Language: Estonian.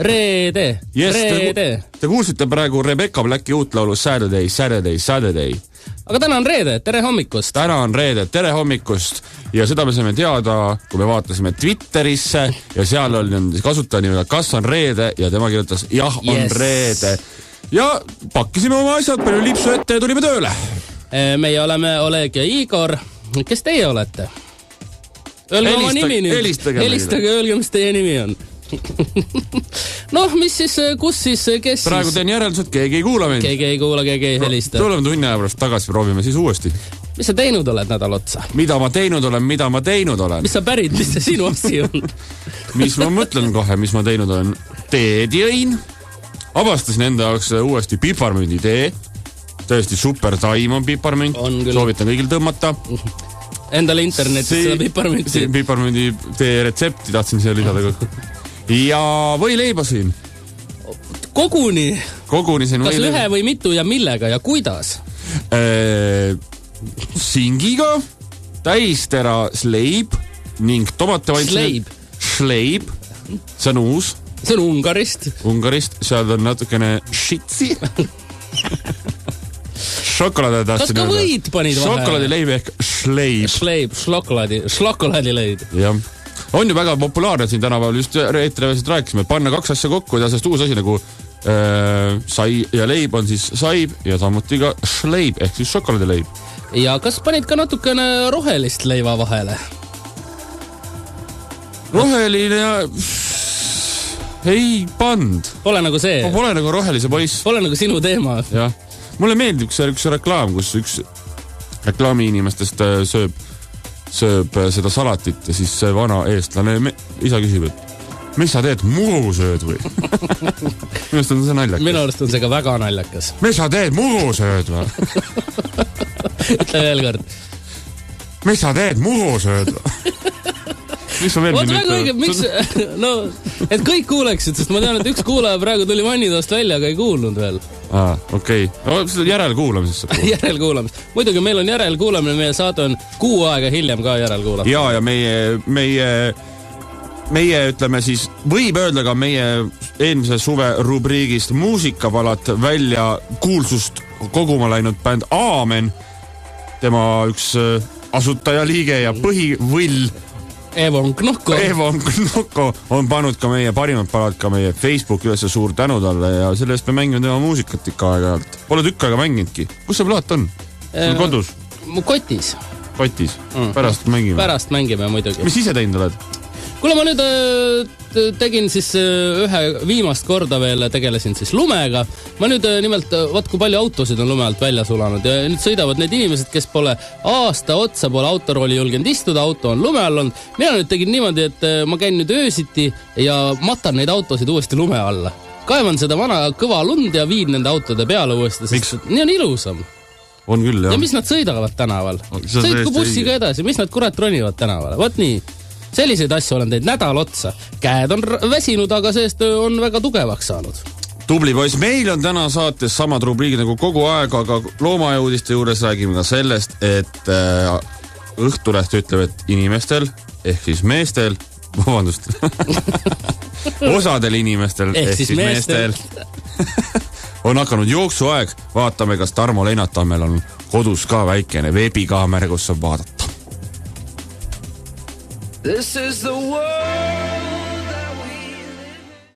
Reede. Yes, te kuulsite praegu Rebecca Blacki uut laulu Saturday. Aga täna on reede, tere hommikust. Täna on reede, tere hommikust. Ja seda me saime teada, kui me vaatasime Twitterisse ja seal oli kasutaja nimega kas on reede ja tema kirjutas jah, on reede. Ja pakkisime oma asjad, palju lipsu ette ja tulime tööle. Meie oleme Oleg ja Igor. Kes teie olete? Öelge oma nimi nüüd. Helistage, öelge, mis teie nimi on. mis siis, kus siis, kes praegu siis? Teen järeldused, keegi ei kuula mind. Keegi ei kuula, keegi ei helista. Tuleme tunni aja pärast tagasi, proovime siis uuesti. Mis sa teinud oled nädal otsa? Mida ma teinud olen? Mis sa pärid, mis see sinu asi on? Mis ma mõtlen kohe, mis ma teinud olen? Teed jõin. Avastasin enda jaoks uuesti piparmündi tee. Tõesti super taim on piparmünd. Soovitan kõigil tõmmata. Endale internetis seda piparmündi. Piparmündi tee retsepti tahtsin siia lisada. Ja võileibasin. Koguni siin kas ühe või mitu ja millega ja kuidas? Singiga, täistera sleib ning tomatevaitsine. Sleib. See on uus. See on Ungarist, seal on natukene shitsi. Šokolaadi tahtsin. Kas ka võid panid vahe? Šokolaadileib ehk sleib. Šokolaadileid. Jah. On ju väga populaarne siin tänapäeval, just eetriväliselt rääkisime, panna kaks asja kokku ja sellest uus asi nagu sai ja leib on siis saib ja samuti ka sleib ehk siis šokolaadileib. Ja kas panid ka natukene rohelist leiva vahele? Roheline ja... ei pand. Pole nagu see? Pole nagu rohelise poiss. Pole nagu sinu teema? Jah. Mulle meeldib üks reklaam, kus üks reklaami inimestest sööb seda salatit ja siis see vana eestlane isa küsib, et mis sa teed, muru sööd või? Minu arust on see naljakas. Minu arust on see ka väga naljakas. Mis sa teed, muru sööd või? Ütle veel kord. Mis sa teed, muru sööd või? Mis ma veel võin ütlema? Miks, et kõik kuuleksid, sest ma tean, et üks kuulaja praegu tuli vannitoast välja, aga ei kuulnud veel. Okei. Järelkuulamisest. Järelkuulamist. Muidugi meil on järelkuulamine, meie saade on 6 aega hiljem ka järelkuulamine. Ja meie ütleme siis, võib öelda ka meie eelmise suve rubriigist muusikapalat välja kuulsust koguma läinud bänd Aamen. Tema üks asutajaliige ja põhivõll Evon Knokko on pannud ka meie parimad palad ka meie Facebooki üles, suur tänu talle ja selle eest me mängime tema muusikat ikka aeg-ajalt. Pole tükk aega mänginudki. Kus see plaat on? Sul kodus? Mu kotis. Pärast mängime muidugi. Mis ise teinud oled? Kuule, ma nüüd tegin siis ühe viimast korda veel, tegelesin siis lumega. Ma nüüd nimelt, kui palju autosid on lume alt välja sulanud ja nüüd sõidavad need inimesed, kes pole aasta otsa pole autorooli julgenud istuda, auto on lume all olnud. Mina nüüd tegin niimoodi, et ma käin nüüd öösiti ja matan neid autosid uuesti lume alla. Kaevan seda vana kõva lund ja viin nende autode peale uuesti, sest nii on ilusam. On küll, jah. Ja mis nad sõidavad tänaval? Sõidku bussiga edasi, mis nad kurat ronivad tänavale? Võt nii. Selliseid asju olen teid nädal otsa. Käed on väsinud, aga seest on väga tugevaks saanud. Tubli poiss, meil on täna saates samad rubriigid nagu kogu aeg, aga loomaajuudiste juures räägime ka sellest, et Õhtuleht ütleb, et inimestel ehk siis meestel, osadel inimestel ehk siis meestel on hakanud jooksuaeg. Vaatame, kas Tarmo Leinatammel on kodus ka väikene veebikaamer, kus saab vaadata. This is the world.